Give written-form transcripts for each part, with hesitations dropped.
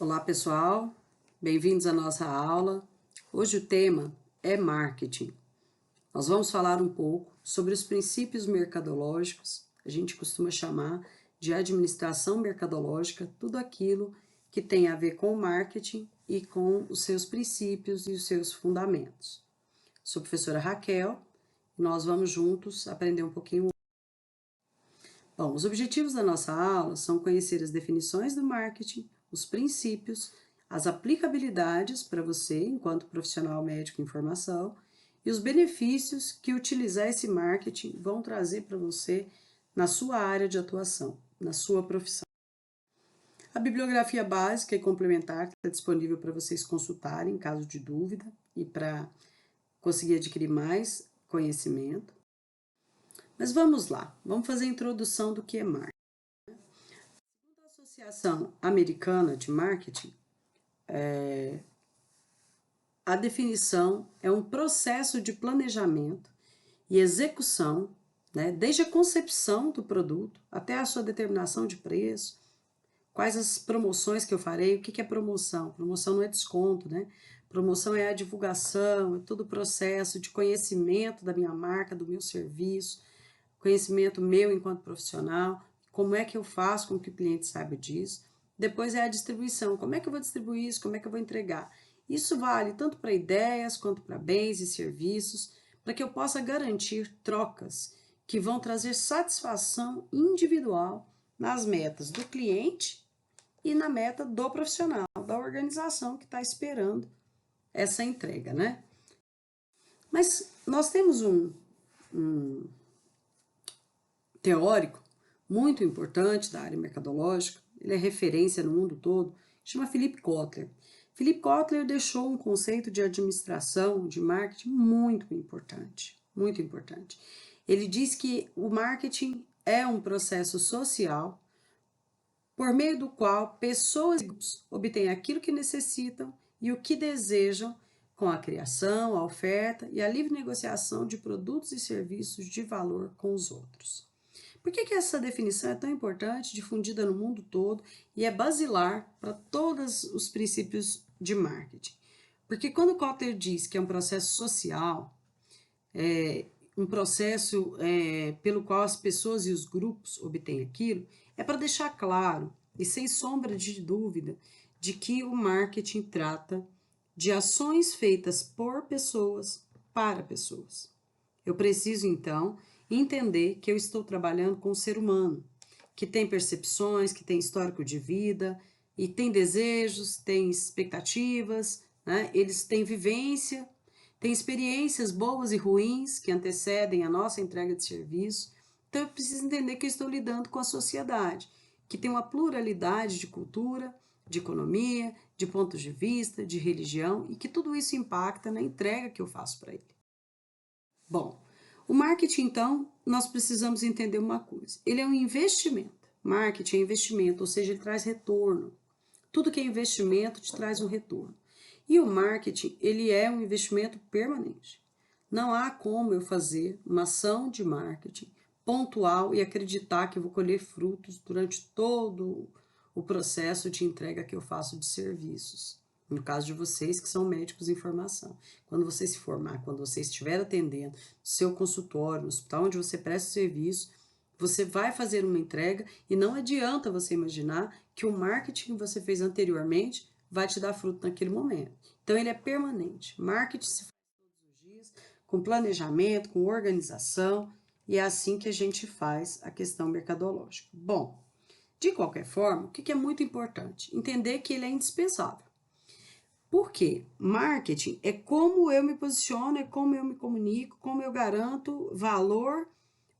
Olá pessoal, bem-vindos à nossa aula. Hoje o tema é marketing. Nós vamos falar um pouco sobre os princípios mercadológicos, a gente costuma chamar de administração mercadológica, tudo aquilo que tem a ver com o marketing e com os seus princípios e os seus fundamentos. Sou a professora Raquel e nós vamos juntos aprender um pouquinho. Bom, os objetivos da nossa aula são conhecer as definições do marketing, os princípios, as aplicabilidades para você, enquanto profissional médico em formação, e os benefícios que utilizar esse marketing vão trazer para você na sua área de atuação, na sua profissão. A bibliografia básica e complementar está disponível para vocês consultarem em caso de dúvida e para conseguir adquirir mais conhecimento. Mas vamos lá, vamos fazer a introdução do que é marketing. Segundo a Associação Americana de Marketing, a definição é um processo de planejamento e execução, né, desde a concepção do produto até a sua determinação de preço, quais as promoções que eu farei, o que é promoção? Promoção não é desconto, né? Promoção é a divulgação, é todo o processo de conhecimento da minha marca, do meu serviço, conhecimento meu enquanto profissional, como é que eu faço com que o cliente saiba disso. Depois é a distribuição, como é que eu vou distribuir isso, como é que eu vou entregar. Isso vale tanto para ideias quanto para bens e serviços, para que eu possa garantir trocas que vão trazer satisfação individual nas metas do cliente e na meta do profissional, da organização que está esperando essa entrega, né? Mas nós temos um teórico muito importante da área mercadológica, ele é referência no mundo todo, chama Philip Kotler. Philip Kotler deixou um conceito de administração, de marketing muito importante, muito importante. Ele diz que o marketing é um processo social por meio do qual pessoas e grupos obtêm aquilo que necessitam e o que desejam com a criação, a oferta e a livre negociação de produtos e serviços de valor com os outros. Por que essa definição é tão importante, difundida no mundo todo e é basilar para todos os princípios de marketing? Porque quando Kotler diz que é um processo social, um processo pelo qual as pessoas e os grupos obtêm aquilo, é para deixar claro e sem sombra de dúvida de que o marketing trata de ações feitas por pessoas para pessoas. Eu preciso, então, entender que eu estou trabalhando com um ser humano, que tem percepções, que tem histórico de vida, e tem desejos, tem expectativas, né? Eles têm vivência, têm experiências boas e ruins que antecedem a nossa entrega de serviço. Então, eu preciso entender que eu estou lidando com a sociedade, que tem uma pluralidade de cultura, de economia, de pontos de vista, de religião, e que tudo isso impacta na entrega que eu faço para ele. Bom, o marketing, então, nós precisamos entender uma coisa. Ele é um investimento. Marketing é investimento, ou seja, ele traz retorno. Tudo que é investimento te traz um retorno. E o marketing, ele é um investimento permanente. Não há como eu fazer uma ação de marketing pontual e acreditar que eu vou colher frutos durante todo o processo de entrega que eu faço de serviços. No caso de vocês que são médicos em formação. Quando você se formar, quando você estiver atendendo no seu consultório, no hospital onde você presta o serviço, você vai fazer uma entrega e não adianta você imaginar que o marketing que você fez anteriormente vai te dar fruto naquele momento. Então, ele é permanente. Marketing se faz todos os dias, com planejamento, com organização, e é assim que a gente faz a questão mercadológica. Bom, de qualquer forma, o que é muito importante? Entender que ele é indispensável. Por quê? Marketing é como eu me posiciono, é como eu me comunico, como eu garanto valor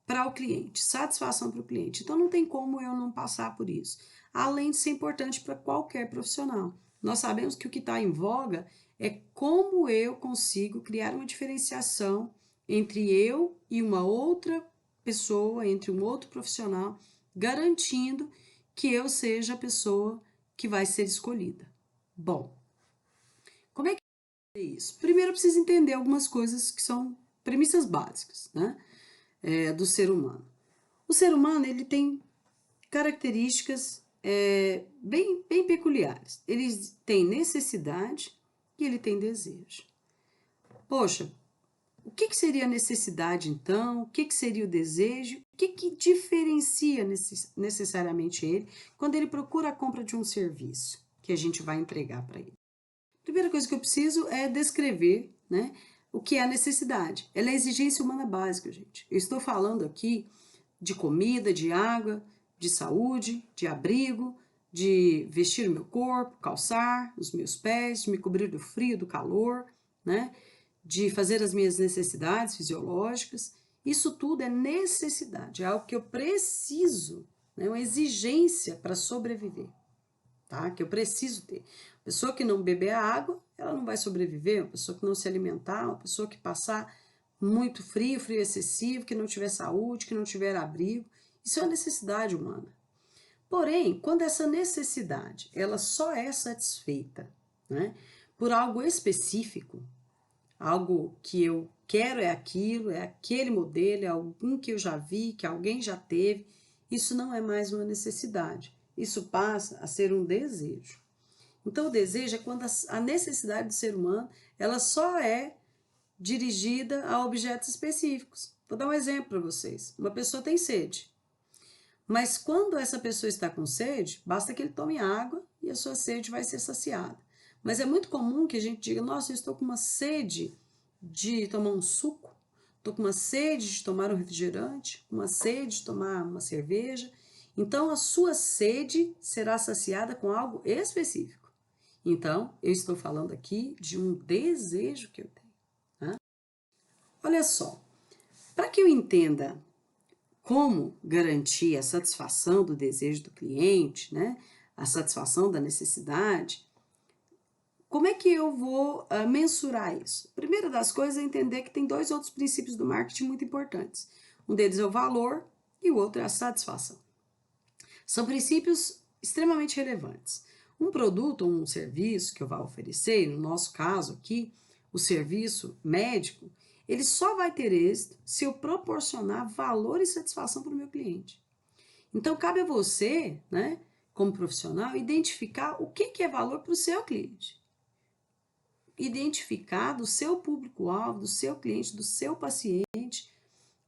para o cliente, satisfação para o cliente. Então, não tem como eu não passar por isso. Além de ser importante para qualquer profissional. Nós sabemos que o que está em voga é como eu consigo criar uma diferenciação entre eu e uma outra pessoa, entre um outro profissional, garantindo que eu seja a pessoa que vai ser escolhida. Bom, como é que é isso? Primeiro, eu preciso entender algumas coisas que são premissas básicas, né, do ser humano. O ser humano, ele tem características bem peculiares. Eles têm necessidade e ele tem desejo. Poxa, o que seria a necessidade então? O que seria o desejo? O que diferencia necessariamente ele quando ele procura a compra de um serviço que a gente vai entregar para ele? A primeira coisa que eu preciso é descrever, né, o que é a necessidade. Ela é a exigência humana básica, gente. Eu estou falando aqui de comida, de água, de saúde, de abrigo, de vestir o meu corpo, calçar os meus pés, de me cobrir do frio, do calor, né? De fazer as minhas necessidades fisiológicas. Isso tudo é necessidade, é algo que eu preciso, né? Uma exigência para sobreviver, tá? Que eu preciso ter. Uma pessoa que não beber a água, ela não vai sobreviver. Uma pessoa que não se alimentar, uma pessoa que passar muito frio, frio excessivo, que não tiver saúde, que não tiver abrigo, isso é uma necessidade humana. Porém, quando essa necessidade ela só é satisfeita, né, por algo específico, algo que eu quero é aquilo, é aquele modelo, é algum que eu já vi, que alguém já teve, isso não é mais uma necessidade, isso passa a ser um desejo. Então, o desejo é quando a necessidade do ser humano ela só é dirigida a objetos específicos. Vou dar um exemplo para vocês. Uma pessoa tem sede, mas quando essa pessoa está com sede, basta que ele tome água e a sua sede vai ser saciada. Mas é muito comum que a gente diga, nossa, eu estou com uma sede de tomar um suco, estou com uma sede de tomar um refrigerante, uma sede de tomar uma cerveja. Então, a sua sede será saciada com algo específico. Então, eu estou falando aqui de um desejo que eu tenho. Olha só, para que eu entenda como garantir a satisfação do desejo do cliente, né, a satisfação da necessidade, como é que eu vou mensurar isso? A primeira das coisas é entender que tem dois outros princípios do marketing muito importantes. Um deles é o valor e o outro é a satisfação. São princípios extremamente relevantes. Um produto ou um serviço que eu vá oferecer, no nosso caso aqui, o serviço médico, ele só vai ter êxito se eu proporcionar valor e satisfação para o meu cliente. Então, cabe a você, né, como profissional, identificar o que é valor para o seu cliente. Identificar do seu público-alvo, do seu cliente, do seu paciente,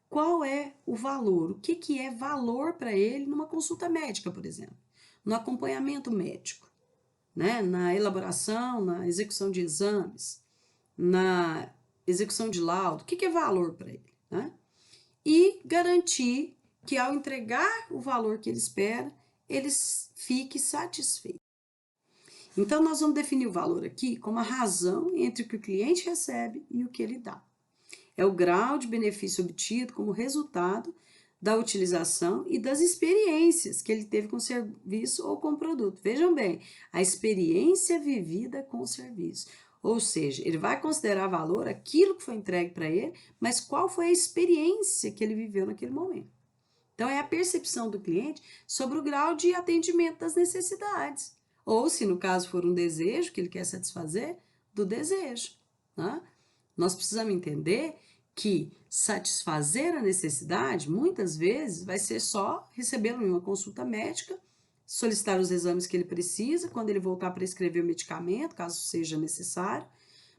qual é o valor, o que é valor para ele numa consulta médica, por exemplo, no acompanhamento médico, né, na elaboração, na execução de exames, na execução de laudo, o que é valor para ele, né? E garantir que ao entregar o valor que ele espera, ele fique satisfeito. Então, nós vamos definir o valor aqui como a razão entre o que o cliente recebe e o que ele dá. É o grau de benefício obtido como resultado da utilização e das experiências que ele teve com o serviço ou com o produto. Vejam bem, a experiência vivida com o serviço. Ou seja, ele vai considerar valor aquilo que foi entregue para ele, mas qual foi a experiência que ele viveu naquele momento. Então, é a percepção do cliente sobre o grau de atendimento das necessidades. Ou, se no caso for um desejo que ele quer satisfazer, do desejo. Né? Nós precisamos entender que satisfazer a necessidade, muitas vezes, vai ser só recebê-lo em uma consulta médica, solicitar os exames que ele precisa, quando ele voltar para escrever o medicamento, caso seja necessário.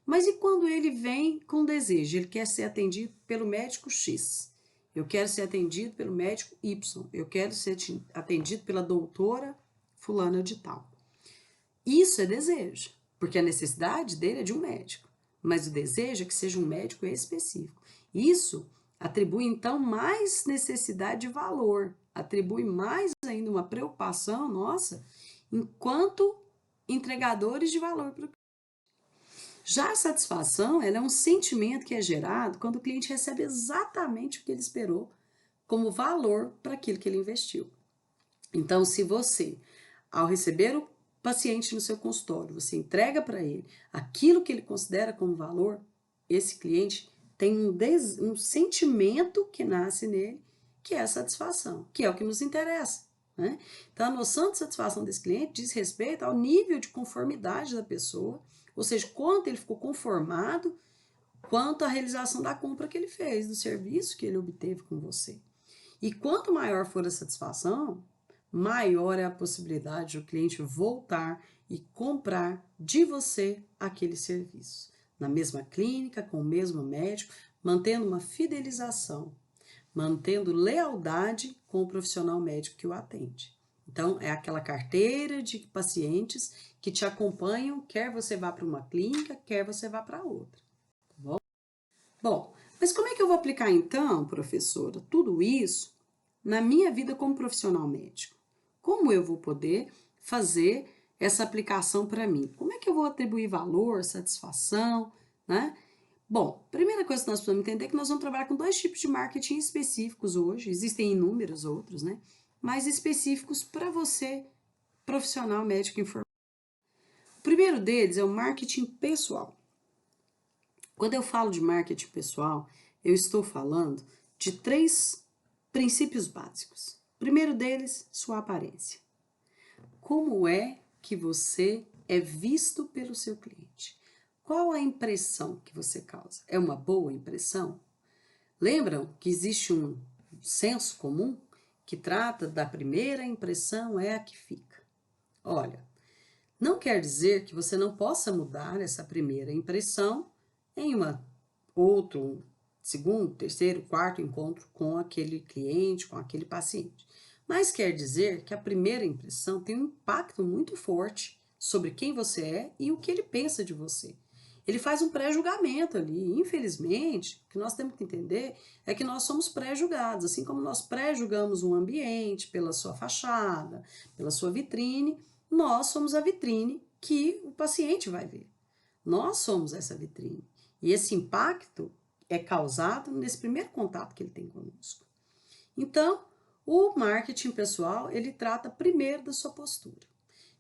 Mas e quando ele vem com desejo? Ele quer ser atendido pelo médico X. Eu quero ser atendido pelo médico Y. Eu quero ser atendido pela doutora fulana de tal. Isso é desejo, porque a necessidade dele é de um médico. Mas o desejo é que seja um médico específico. Isso atribui, então, mais necessidade de valor, atribui mais ainda uma preocupação nossa enquanto entregadores de valor para o cliente. Já a satisfação, ela é um sentimento que é gerado quando o cliente recebe exatamente o que ele esperou como valor para aquilo que ele investiu. Então, se você, ao receber o paciente no seu consultório, você entrega para ele aquilo que ele considera como valor, esse cliente tem um sentimento que nasce nele, que é a satisfação, que é o que nos interessa. Né? Então, a noção de satisfação desse cliente diz respeito ao nível de conformidade da pessoa, ou seja, quanto ele ficou conformado quanto à realização da compra que ele fez, do serviço que ele obteve com você. E quanto maior for a satisfação, maior é a possibilidade do cliente voltar e comprar de você aquele serviço. Na mesma clínica, com o mesmo médico, mantendo uma fidelização, mantendo lealdade com o profissional médico que o atende. Então, é aquela carteira de pacientes que te acompanham, quer você vá para uma clínica, quer você vá para outra. Tá bom? Bom, mas como é que eu vou aplicar então, professora, tudo isso na minha vida como profissional médico? Como eu vou poder fazer essa aplicação para mim? Como é que eu vou atribuir valor, satisfação, né? Bom, primeira coisa que nós precisamos entender é que nós vamos trabalhar com 2 tipos de marketing específicos hoje, existem inúmeros outros, né? Mas específicos para você, profissional médico informado. O primeiro deles é o marketing pessoal. Quando eu falo de marketing pessoal, eu estou falando de 3 princípios básicos. O primeiro deles, sua aparência. Como é que você é visto pelo seu cliente? Qual a impressão que você causa? É uma boa impressão? Lembram que existe um senso comum que trata da primeira impressão é a que fica? Olha, não quer dizer que você não possa mudar essa primeira impressão em um segundo, terceiro, quarto encontro com aquele cliente, com aquele paciente. Mas quer dizer que a primeira impressão tem um impacto muito forte sobre quem você é e o que ele pensa de você. Ele faz um pré-julgamento ali. Infelizmente, o que nós temos que entender é que nós somos pré-julgados, assim como nós pré-julgamos um ambiente pela sua fachada, pela sua vitrine, nós somos a vitrine que o paciente vai ver. Nós somos essa vitrine. E esse impacto é causado nesse primeiro contato que ele tem conosco. Então, o marketing pessoal, ele trata primeiro da sua postura,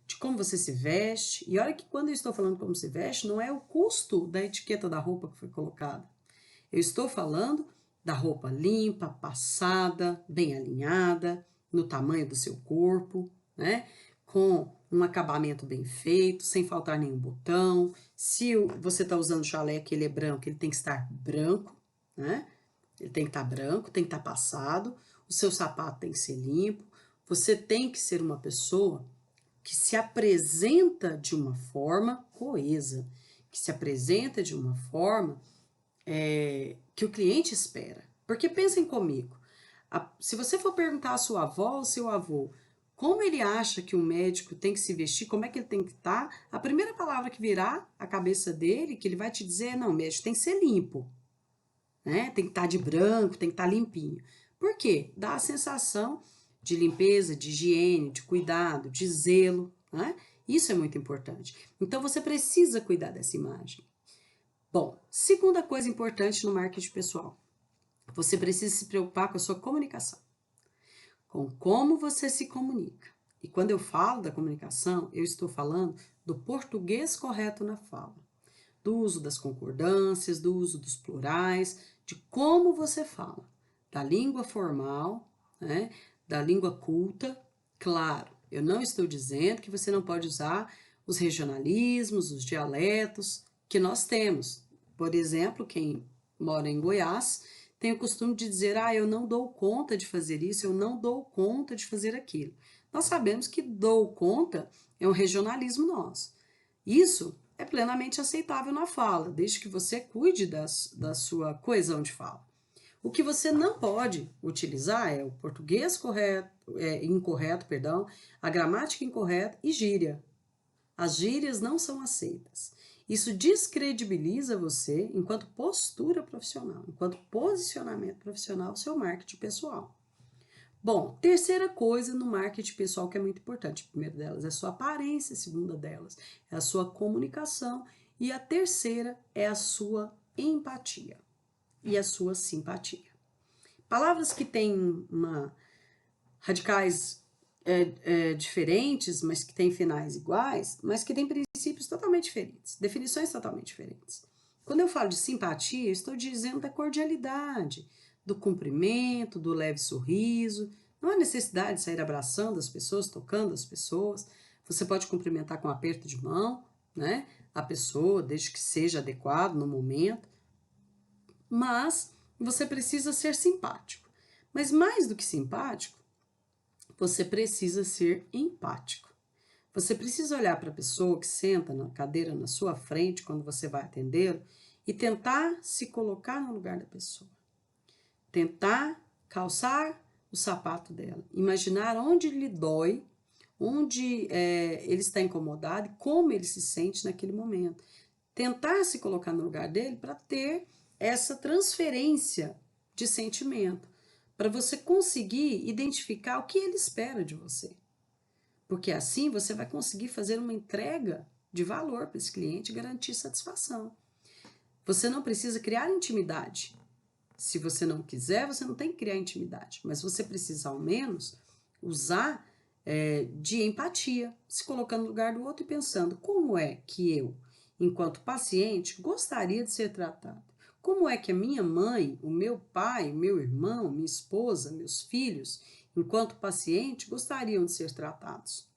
de como você se veste. E olha que quando eu estou falando como se veste, não é o custo da etiqueta da roupa que foi colocada. Eu estou falando da roupa limpa, passada, bem alinhada, no tamanho do seu corpo, né? Com um acabamento bem feito, sem faltar nenhum botão. Se você está usando jaleco e ele é branco, ele tem que estar branco, né? Ele tem que estar branco, tem que estar passado, o seu sapato tem que ser limpo. Você tem que ser uma pessoa que se apresenta de uma forma coesa, que se apresenta de uma forma que o cliente espera. Porque pensem comigo, se você for perguntar à sua avó ou seu avô como ele acha que um médico tem que se vestir, como é que ele tem que estar, a primeira palavra que virá à cabeça dele, que ele vai te dizer é, não, o médico tem que ser limpo, né? Tem que estar de branco, tem que estar limpinho. Por quê? Dá a sensação de limpeza, de higiene, de cuidado, de zelo, né? Isso é muito importante. Então você precisa cuidar dessa imagem. Bom, segunda coisa importante no marketing pessoal, você precisa se preocupar com a sua comunicação, com como você se comunica. E quando eu falo da comunicação, eu estou falando do português correto na fala, do uso das concordâncias, do uso dos plurais, de como você fala, da língua formal, né, da língua culta. Claro, eu não estou dizendo que você não pode usar os regionalismos, os dialetos que nós temos. Por exemplo, quem mora em Goiás tem o costume de dizer, eu não dou conta de fazer isso, eu não dou conta de fazer aquilo. Nós sabemos que dou conta é um regionalismo nosso. Isso é plenamente aceitável na fala, desde que você cuide da sua coesão de fala. O que você não pode utilizar é o português incorreto, a gramática incorreta e gíria. As gírias não são aceitas. Isso descredibiliza você enquanto postura profissional, enquanto posicionamento profissional, seu marketing pessoal. Bom, terceira coisa no marketing pessoal que é muito importante. A primeira delas é a sua aparência, a segunda delas é a sua comunicação e a terceira é a sua empatia e a sua simpatia. Palavras que têm radicais diferentes, mas que têm finais iguais, mas que têm princípios totalmente diferentes, definições totalmente diferentes. Quando eu falo de simpatia, eu estou dizendo da cordialidade, do cumprimento, do leve sorriso. Não há necessidade de sair abraçando as pessoas, tocando as pessoas. Você pode cumprimentar com um aperto de mão, né? A pessoa, desde que seja adequado no momento. Mas você precisa ser simpático. Mas mais do que simpático, você precisa ser empático. Você precisa olhar para a pessoa que senta na cadeira na sua frente quando você vai atendê-lo e tentar se colocar no lugar da pessoa. Tentar calçar o sapato dela, imaginar onde lhe dói, onde ele está incomodado e como ele se sente naquele momento. Tentar se colocar no lugar dele para ter essa transferência de sentimento, para você conseguir identificar o que ele espera de você. Porque assim você vai conseguir fazer uma entrega de valor para esse cliente e garantir satisfação. Você não precisa criar intimidade. Se você não quiser, você não tem que criar intimidade, mas você precisa ao menos usar de empatia, se colocando no lugar do outro e pensando como é que eu, enquanto paciente, gostaria de ser tratado. Como é que a minha mãe, o meu pai, meu irmão, minha esposa, meus filhos, enquanto paciente, gostariam de ser tratados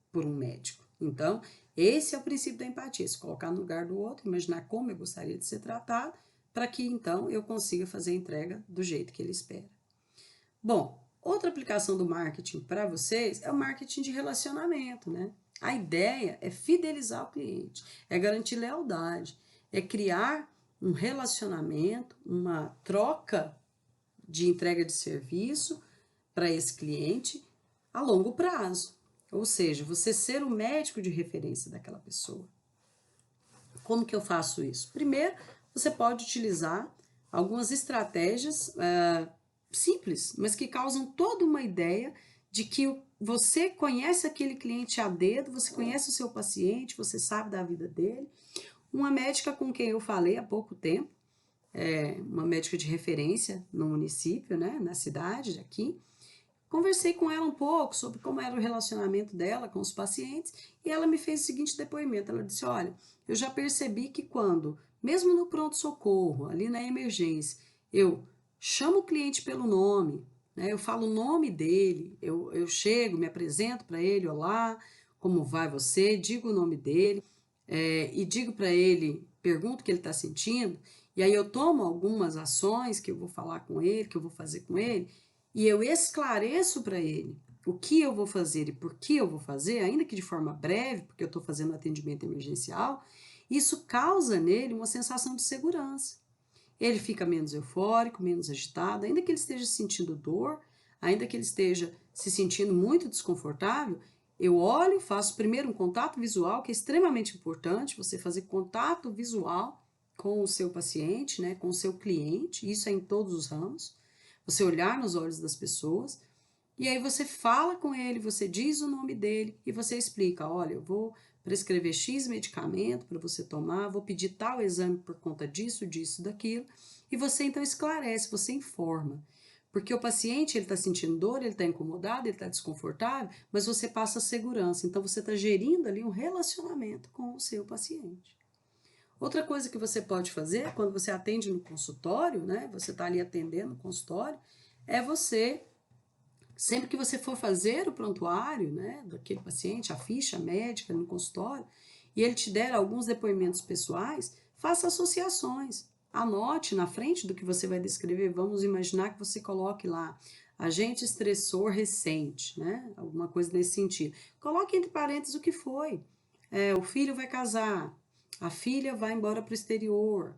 por um médico. Então, esse é o princípio da empatia, se colocar no lugar do outro, imaginar como eu gostaria de ser tratado, para que então eu consiga fazer a entrega do jeito que ele espera. Bom, outra aplicação do marketing para vocês é o marketing de relacionamento, né? A ideia é fidelizar o cliente, é garantir lealdade, é criar um relacionamento, uma troca de entrega de serviço para esse cliente a longo prazo. Ou seja, você ser o médico de referência daquela pessoa. Como que eu faço isso? Primeiro, você pode utilizar algumas estratégias simples, mas que causam toda uma ideia de que você conhece aquele cliente a dedo, você conhece o seu paciente, você sabe da vida dele. Uma médica com quem eu falei há pouco tempo, uma médica de referência no município, né, na cidade aqui, conversei com ela um pouco sobre como era o relacionamento dela com os pacientes e ela me fez o seguinte depoimento. Ela disse, olha, eu já percebi que quando, mesmo no pronto-socorro, ali na emergência, eu chamo o cliente pelo nome, né, eu falo o nome dele, eu chego, me apresento para ele, olá, como vai você, digo o nome dele e digo para ele, pergunto o que ele está sentindo, e aí eu tomo algumas ações que eu vou falar com ele, que eu vou fazer com ele, e eu esclareço para ele o que eu vou fazer e por que eu vou fazer, ainda que de forma breve, porque eu estou fazendo atendimento emergencial, isso causa nele uma sensação de segurança. Ele fica menos eufórico, menos agitado, ainda que ele esteja sentindo dor, ainda que ele esteja se sentindo muito desconfortável, eu olho, faço primeiro um contato visual, que é extremamente importante, você fazer contato visual com o seu paciente, né, com o seu cliente, isso é em todos os ramos, você olhar nos olhos das pessoas, e aí você fala com ele, você diz o nome dele e você explica, olha, eu vou prescrever X medicamento para você tomar, vou pedir tal exame por conta disso, disso, daquilo, e você então esclarece, você informa. Porque o paciente, ele está sentindo dor, ele está incomodado, ele está desconfortável, mas você passa segurança, então você está gerindo ali um relacionamento com o seu paciente. Outra coisa que você pode fazer, quando você atende no consultório, né, você está ali atendendo no consultório, é você, sempre que você for fazer o prontuário, né, daquele paciente, a ficha médica no consultório, e ele te der alguns depoimentos pessoais, faça associações. Anote na frente do que você vai descrever, vamos imaginar que você coloque lá, agente estressor recente, né, alguma coisa nesse sentido. Coloque entre parênteses o que foi. O filho vai casar, a filha vai embora para o exterior,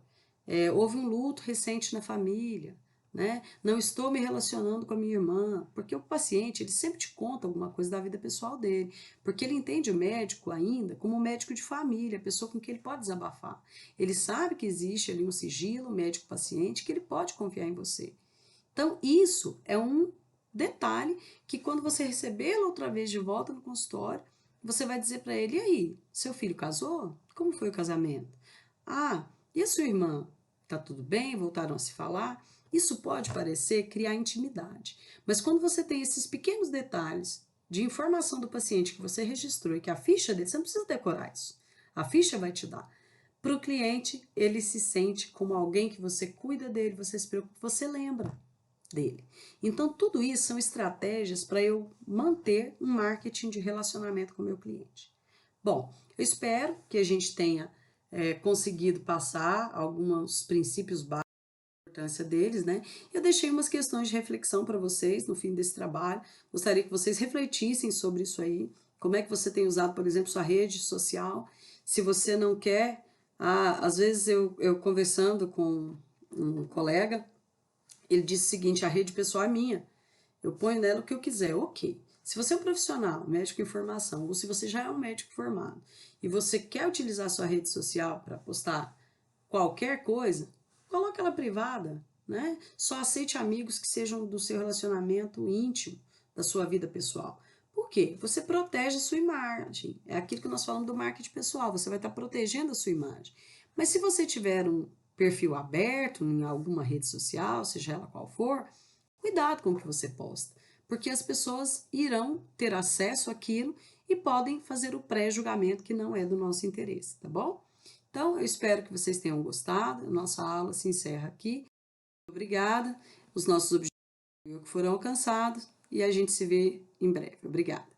houve um luto recente na família, né? Não estou me relacionando com a minha irmã, porque o paciente ele sempre te conta alguma coisa da vida pessoal dele, porque ele entende o médico ainda como um médico de família, a pessoa com quem ele pode desabafar. Ele sabe que existe ali um sigilo médico-paciente que ele pode confiar em você. Então, isso é um detalhe que quando você recebê-lo outra vez de volta no consultório, você vai dizer para ele, e aí, seu filho casou? Como foi o casamento? Ah, e a sua irmã? Tá tudo bem? Voltaram a se falar? Isso pode parecer criar intimidade, mas quando você tem esses pequenos detalhes de informação do paciente que você registrou e que a ficha dele, você não precisa decorar isso, a ficha vai te dar. Para o cliente, ele se sente como alguém que você cuida dele, você se preocupa, você lembra dele. Então, tudo isso são estratégias para eu manter um marketing de relacionamento com o meu cliente. Bom, eu espero que a gente tenha conseguido passar alguns princípios básicos Importância deles, né? Eu deixei umas questões de reflexão para vocês no fim desse trabalho. Gostaria que vocês refletissem sobre isso aí. Como é que você tem usado, por exemplo, sua rede social? Se você não quer, às vezes eu conversando com um colega, ele disse o seguinte: a rede pessoal é minha. Eu ponho nela o que eu quiser, ok. Se você é um profissional, médico em formação, ou se você já é um médico formado e você quer utilizar a sua rede social para postar qualquer coisa, coloque ela privada, né? Só aceite amigos que sejam do seu relacionamento íntimo, da sua vida pessoal. Por quê? Você protege a sua imagem. É aquilo que nós falamos do marketing pessoal. Você vai estar protegendo a sua imagem. Mas se você tiver um perfil aberto em alguma rede social, seja ela qual for, cuidado com o que você posta, porque as pessoas irão ter acesso àquilo e podem fazer o pré-julgamento que não é do nosso interesse, tá bom? Então, eu espero que vocês tenham gostado. Nossa aula se encerra aqui. Obrigada. Os nossos objetivos foram alcançados e a gente se vê em breve. Obrigada.